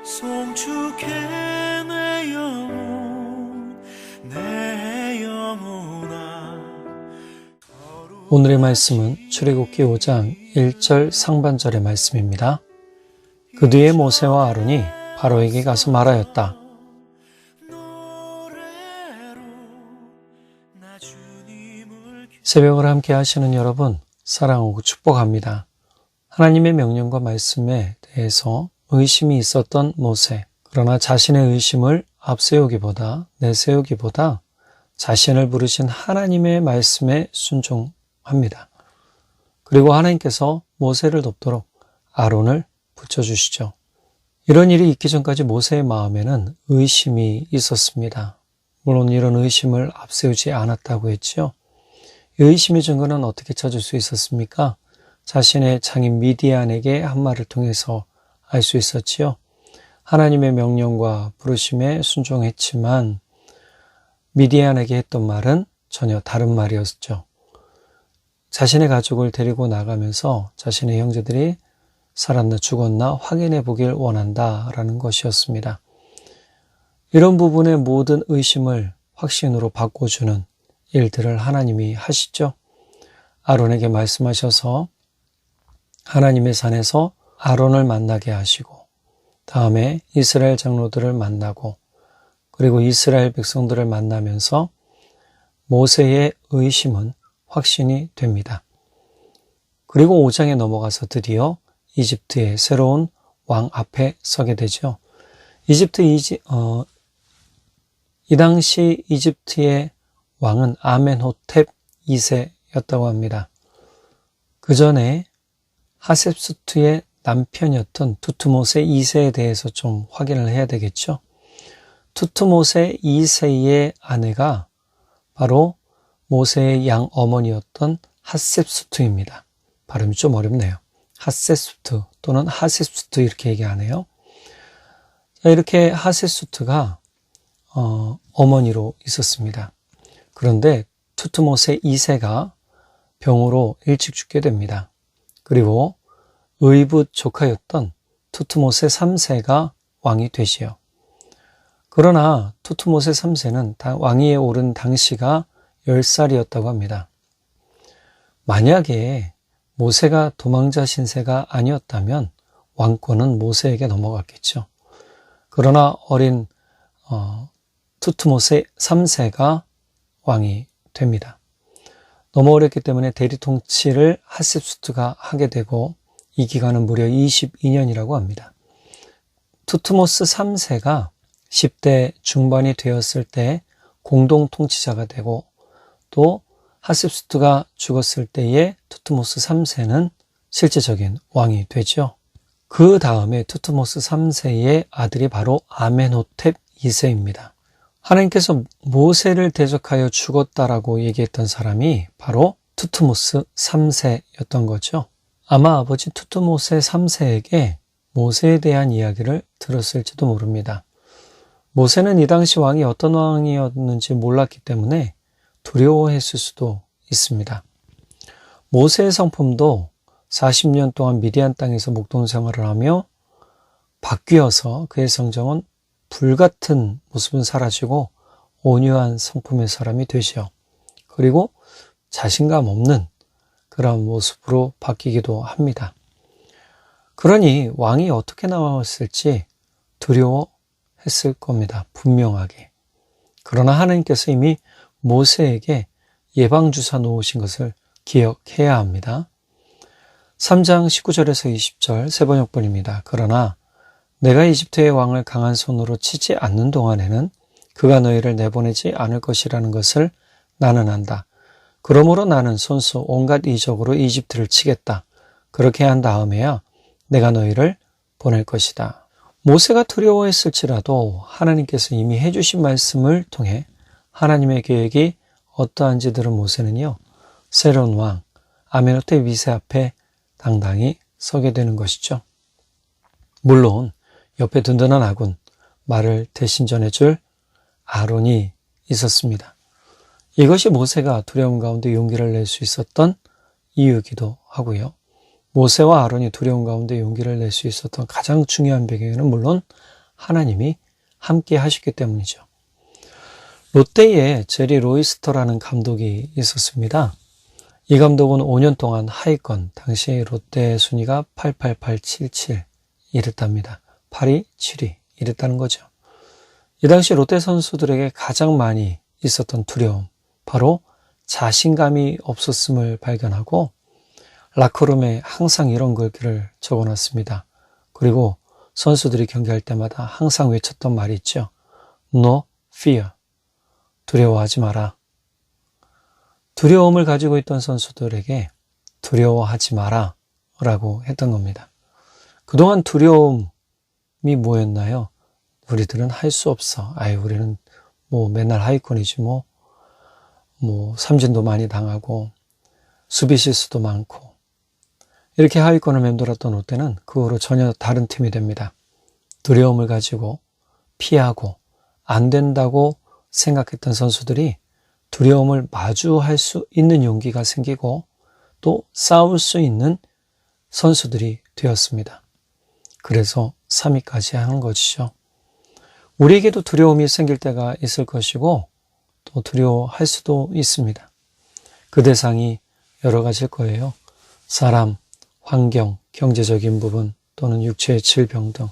송축해 내 영혼 내 영혼아. 오늘의 말씀은 출애굽기 5장 1절 상반절의 말씀입니다. 그 뒤에 모세와 아론이 바로에게 가서 말하였다. 새벽을 함께 하시는 여러분, 사랑하고 축복합니다. 하나님의 명령과 말씀에 대해서 의심이 있었던 모세, 그러나 자신의 의심을 앞세우기보다 내세우기보다 자신을 부르신 하나님의 말씀에 순종합니다. 그리고 하나님께서 모세를 돕도록 아론을 붙여주시죠. 이런 일이 있기 전까지 모세의 마음에는 의심이 있었습니다. 물론 이런 의심을 앞세우지 않았다고 했지요. 의심의 증거는 어떻게 찾을 수 있었습니까? 자신의 장인 미디안에게 한 말을 통해서 알 수 있었지요. 하나님의 명령과 부르심에 순종했지만 미디안에게 했던 말은 전혀 다른 말이었죠. 자신의 가족을 데리고 나가면서 자신의 형제들이 살았나 죽었나 확인해 보길 원한다라는 것이었습니다. 이런 부분의 모든 의심을 확신으로 바꿔주는 일들을 하나님이 하시죠. 아론에게 말씀하셔서 하나님의 산에서 아론을 만나게 하시고 다음에 이스라엘 장로들을 만나고 그리고 이스라엘 백성들을 만나면서 모세의 의심은 확신이 됩니다. 그리고 5장에 넘어가서 드디어 이집트의 새로운 왕 앞에 서게 되죠. 이 당시 이집트의 왕은 아멘호텝 2세였다고 합니다. 그 전에 하셉수트의 남편이었던 투트모세 2세에 대해서 좀 확인을 해야 되겠죠. 투트모세 2세의 아내가 바로 모세의 양 어머니였던 핫셉수트입니다. 발음이 좀 어렵네요. 핫셉수트 또는 하셉수트 이렇게 얘기하네요. 자, 이렇게 하셉수트가 어머니로 있었습니다. 그런데 투트모세 2세가 병으로 일찍 죽게 됩니다. 그리고 의붓 조카였던 투트모세 3세가 왕이 되시요. 그러나 투트모세 3세는 왕위에 오른 당시가 10살이었다고 합니다. 만약에 모세가 도망자 신세가 아니었다면 왕권은 모세에게 넘어갔겠죠. 그러나 어린 투트모세 3세가 왕이 됩니다. 너무 어렸기 때문에 대리 통치를 하셉수트가 하게 되고 이 기간은 무려 22년이라고 합니다. 투트모스 3세가 10대 중반이 되었을 때 공동 통치자가 되고 또 하셉수트가 죽었을 때에 투트모스 3세는 실제적인 왕이 되죠. 그 다음에 투트모스 3세의 아들이 바로 아멘호텝 2세입니다. 하나님께서 모세를 대적하여 죽었다라고 얘기했던 사람이 바로 투트모스 3세였던 거죠. 아마 아버지 투트모세 3세에게 모세에 대한 이야기를 들었을지도 모릅니다. 모세는 이 당시 왕이 어떤 왕이었는지 몰랐기 때문에 두려워했을 수도 있습니다. 모세의 성품도 40년 동안 미디안 땅에서 목동 생활을 하며 바뀌어서 그의 성정은 불같은 모습은 사라지고 온유한 성품의 사람이 되시오. 그리고 자신감 없는 그런 모습으로 바뀌기도 합니다. 그러니 왕이 어떻게 나왔을지 두려워했을 겁니다. 분명하게. 그러나 하나님께서 이미 모세에게 예방주사 놓으신 것을 기억해야 합니다. 3장 19절에서 20절 세 번역본입니다. 그러나 내가 이집트의 왕을 강한 손으로 치지 않는 동안에는 그가 너희를 내보내지 않을 것이라는 것을 나는 안다. 그러므로 나는 손수 온갖 이적으로 이집트를 치겠다. 그렇게 한 다음에야 내가 너희를 보낼 것이다. 모세가 두려워했을지라도 하나님께서 이미 해주신 말씀을 통해 하나님의 계획이 어떠한지 들은 모세는요, 새로운 왕 아멘호텝 2세 앞에 당당히 서게 되는 것이죠. 물론 옆에 든든한 아군, 말을 대신 전해줄 아론이 있었습니다. 이것이 모세가 두려움 가운데 용기를 낼 수 있었던 이유이기도 하고요. 모세와 아론이 두려움 가운데 용기를 낼 수 있었던 가장 중요한 배경에는 물론 하나님이 함께 하셨기 때문이죠. 롯데에 제리 로이스터라는 감독이 있었습니다. 이 감독은 5년 동안 하위권, 당시 롯데 순위가 88877 이랬답니다. 8위, 7위 이랬다는 거죠. 이 당시 롯데 선수들에게 가장 많이 있었던 두려움, 바로 자신감이 없었음을 발견하고 라커룸에 항상 이런 글귀를 적어놨습니다. 그리고 선수들이 경기할 때마다 항상 외쳤던 말이 있죠. No fear. 두려워하지 마라. 두려움을 가지고 있던 선수들에게 두려워하지 마라 라고 했던 겁니다. 그동안 두려움이 뭐였나요? 우리들은 할 수 없어. 우리는 맨날 하위권이지 삼진도 많이 당하고 수비 실수도 많고 이렇게 하위권을 맴돌았던 롯데는 그 후로 전혀 다른 팀이 됩니다. 두려움을 가지고 피하고 안 된다고 생각했던 선수들이 두려움을 마주할 수 있는 용기가 생기고 또 싸울 수 있는 선수들이 되었습니다. 그래서 3위까지 하는 것이죠. 우리에게도 두려움이 생길 때가 있을 것이고 또 두려워할 수도 있습니다. 그 대상이 여러 가지일 거예요. 사람, 환경, 경제적인 부분 또는 육체의 질병 등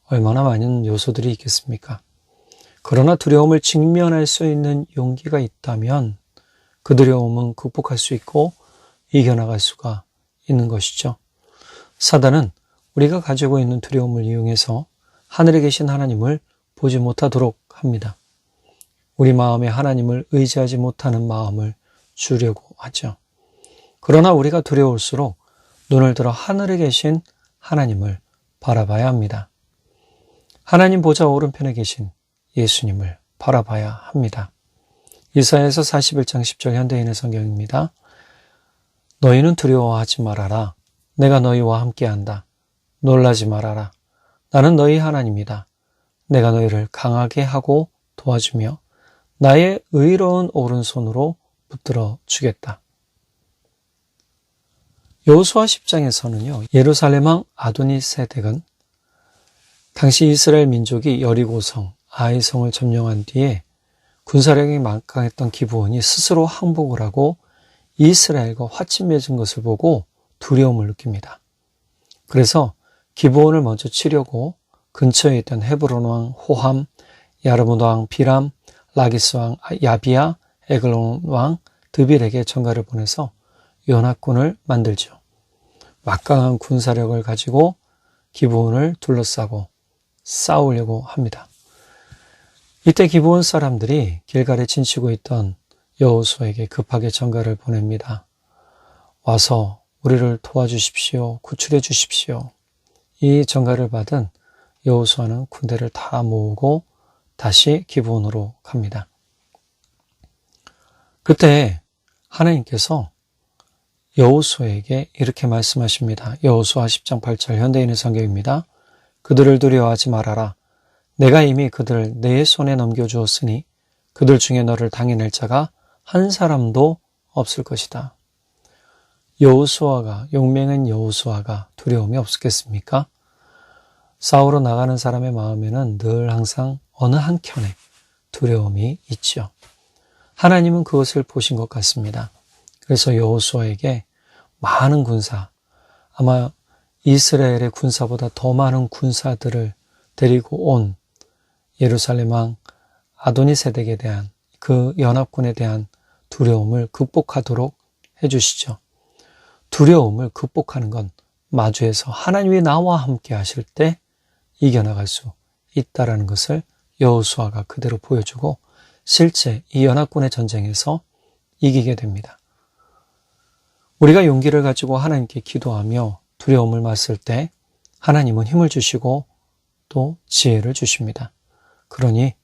얼마나 많은 요소들이 있겠습니까? 그러나 두려움을 직면할 수 있는 용기가 있다면 그 두려움은 극복할 수 있고 이겨나갈 수가 있는 것이죠. 사단은 우리가 가지고 있는 두려움을 이용해서 하늘에 계신 하나님을 보지 못하도록 합니다. 우리 마음에 하나님을 의지하지 못하는 마음을 주려고 하죠. 그러나 우리가 두려울수록 눈을 들어 하늘에 계신 하나님을 바라봐야 합니다. 하나님 보좌 오른편에 계신 예수님을 바라봐야 합니다. 이사야서 41장 10절 현대인의 성경입니다. 너희는 두려워하지 말아라. 내가 너희와 함께한다. 놀라지 말아라. 나는 너희 하나님이다. 내가 너희를 강하게 하고 도와주며 나의 의로운 오른손으로 붙들어 주겠다. 여호수아 10장에서는요. 예루살렘 왕 아도니세덱은 당시 이스라엘 민족이 여리고성, 아이성을 점령한 뒤에 군사력이 막강했던 기브온이 스스로 항복을 하고 이스라엘과 화친 맺은 것을 보고 두려움을 느낍니다. 그래서 기브온을 먼저 치려고 근처에 있던 헤브론 왕 호함, 야르문 왕 비람, 라기스 왕 야비야, 에글론 왕 드빌에게 전가를 보내서 연합군을 만들죠. 막강한 군사력을 가지고 기브온을 둘러싸고 싸우려고 합니다. 이때 기브온 사람들이 길갈에 진치고 있던 여호수아에게 급하게 전가를 보냅니다. 와서 우리를 도와주십시오. 구출해 주십시오. 이 전가를 받은 여호수아는 군대를 다 모으고 다시 기브온으로 갑니다. 그때 하나님께서 여호수아에게 이렇게 말씀하십니다. 여호수아 10장 8절 현대인의 성경입니다. 그들을 두려워하지 말아라. 내가 이미 그들을 내 손에 넘겨주었으니 그들 중에 너를 당해낼 자가 한 사람도 없을 것이다. 여호수아가, 용맹한 여호수아가 두려움이 없었겠습니까? 싸우러 나가는 사람의 마음에는 늘 항상 어느 한켠에 두려움이 있죠. 하나님은 그것을 보신 것 같습니다. 그래서 여호수아에게 많은 군사, 아마 이스라엘의 군사보다 더 많은 군사들을 데리고 온 예루살렘 왕 아도니세덱에 대한 그 연합군에 대한 두려움을 극복하도록 해주시죠. 두려움을 극복하는 건 마주해서 하나님이 나와 함께 하실 때 이겨나갈 수 있다라는 것을 여호수아가 그대로 보여주고 실제 이 연합군의 전쟁에서 이기게 됩니다. 우리가 용기를 가지고 하나님께 기도하며 두려움을 맞설 때 하나님은 힘을 주시고 또 지혜를 주십니다. 그러니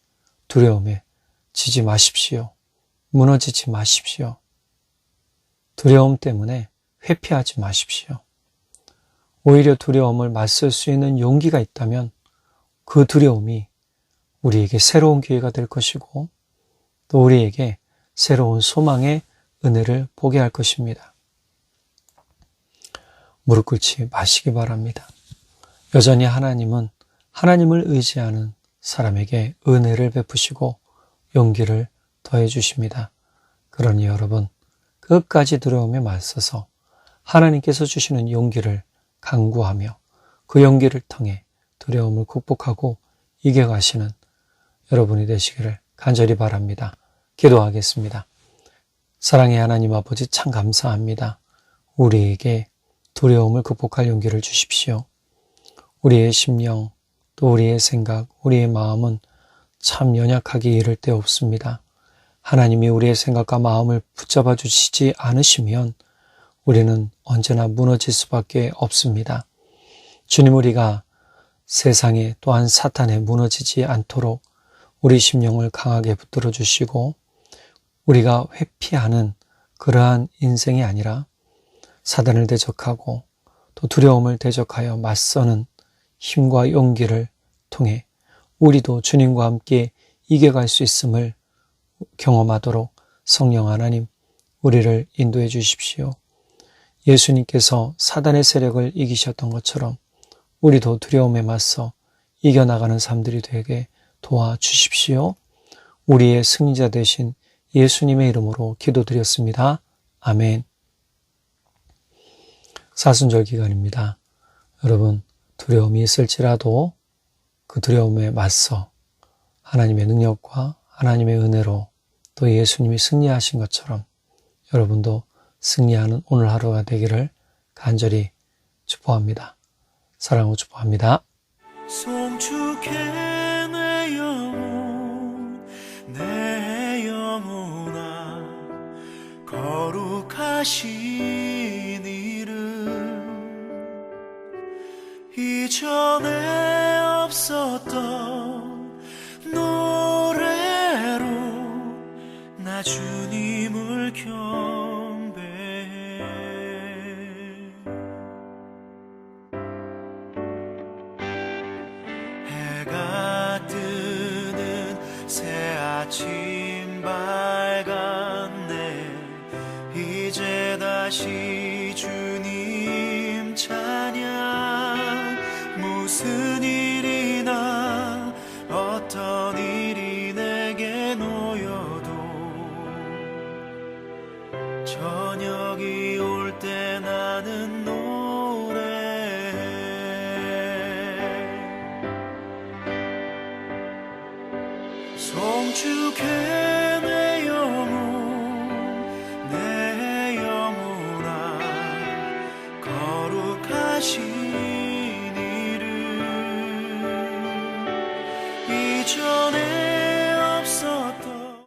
두려움에 지지 마십시오. 무너지지 마십시오. 두려움 때문에 회피하지 마십시오. 오히려 두려움을 맞설 수 있는 용기가 있다면 그 두려움이 우리에게 새로운 기회가 될 것이고 또 우리에게 새로운 소망의 은혜를 보게 할 것입니다. 무릎 꿇지 마시기 바랍니다. 여전히 하나님은 하나님을 의지하는 사람에게 은혜를 베푸시고 용기를 더해 주십니다. 그러니 여러분, 끝까지 두려움에 맞서서 하나님께서 주시는 용기를 간구하며 그 용기를 통해 두려움을 극복하고 이겨가시는 여러분이 되시기를 간절히 바랍니다. 기도하겠습니다. 사랑의 하나님 아버지, 참 감사합니다. 우리에게 두려움을 극복할 용기를 주십시오. 우리의 심령, 또 우리의 생각, 우리의 마음은 참 연약하기 이를 데 없습니다. 하나님이 우리의 생각과 마음을 붙잡아 주시지 않으시면 우리는 언제나 무너질 수밖에 없습니다. 주님, 우리가 세상에 또한 사탄에 무너지지 않도록 우리 심령을 강하게 붙들어 주시고 우리가 회피하는 그러한 인생이 아니라 사단을 대적하고 또 두려움을 대적하여 맞서는 힘과 용기를 통해 우리도 주님과 함께 이겨갈 수 있음을 경험하도록 성령 하나님, 우리를 인도해 주십시오. 예수님께서 사단의 세력을 이기셨던 것처럼 우리도 두려움에 맞서 이겨나가는 삶들이 되게 도와주십시오. 우리의 승리자 되신 예수님의 이름으로 기도드렸습니다. 아멘. 사순절 기간입니다. 여러분, 두려움이 있을지라도 그 두려움에 맞서 하나님의 능력과 하나님의 은혜로 또 예수님이 승리하신 것처럼 여러분도 승리하는 오늘 하루가 되기를 간절히 축복합니다. 사랑하고 축복합니다. 송축해 내 영혼아 거룩하신 이름 이전에 없었던 노래로 나 주님을 경배해. 해가 뜨는 새 아침 밝았네. 이제 다시 주님 찬양. 무슨 일이나 어떤 일이 내게 놓여도 저녁이 올 때 나는 노래해. 송축해 내 영혼아 거룩하신 이름 이전에